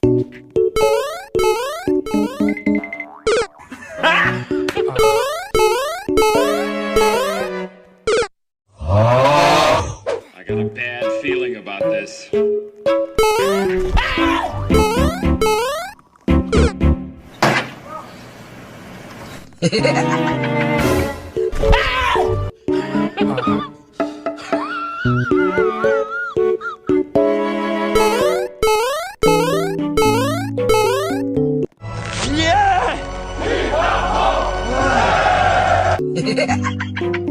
I got a bad feeling about this. Yeah!